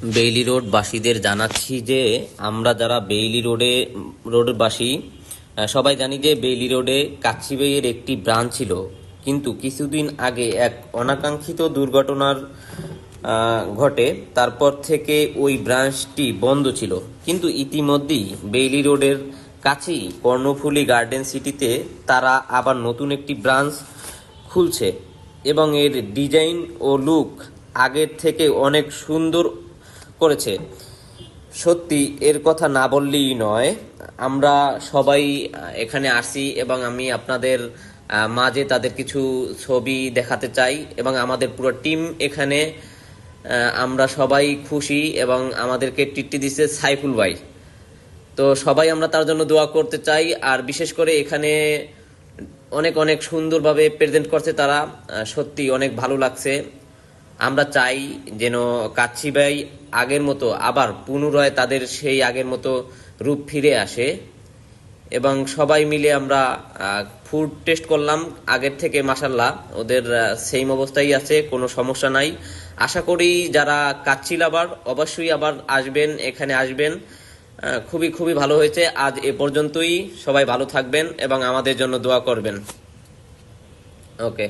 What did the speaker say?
Bailey road বাসীদের জানাচ্ছি যে আমরা যারা বেইলি রোডের বাসী সবাই জানি যে বেইলি রোডে কাচ্চিবাইয়ের একটি ব্রাঞ্চ ছিল, কিন্তু কিছুদিন আগে এক অনাকাঙ্ক্ষিত দুর্ঘটনার ঘটে। তারপর থেকে ওই ব্রাঞ্চটি বন্ধ ছিল, কিন্তু ইতিমধ্যেই বেইলি রোডের কাছেই কর্ণফুলী গার্ডেন সিটিতে তারা আবার নতুন একটি ব্রাঞ্চ খুলছে এবং এর ডিজাইন ও লুক আগের থেকে অনেক সুন্দর করেছে। সত্যি এর কথা না বললেই নয়। আমরা সবাই এখানে আসি এবং আমি আপনাদের মাঝে তাদের কিছু ছবি দেখাতে চাই এবং আমাদের পুরো টিম এখানে আমরা সবাই খুশি এবং আমাদেরকে ট্রিটটি দিচ্ছে সাইফুল ভাই। তো সবাই আমরা তার জন্য দোয়া করতে চাই। আর বিশেষ করে এখানে অনেক অনেক সুন্দরভাবে প্রেজেন্ট করছে তারা, সত্যি অনেক ভালো লাগছে। আমরা চাই যেন কাচ্চি ভাই আগের মতো আবার পুনরায় তাদের সেই আগের মতো রূপ ফিরে আসে। এবং সবাই মিলে আমরা ফুড টেস্ট করলাম, আগের থেকে মাশাল্লাহ ওদের সেম অবস্থায় আছে, কোনো সমস্যা নাই। আশা করি যারা কাচ্চি লাভার অবশ্যই আবার আসবেন, এখানে আসবেন। খুবই খুবই ভালো হয়েছে। আজ এ পর্যন্তই। সবাই ভালো থাকবেন এবং আমাদের জন্য দোয়া করবেন। ওকে।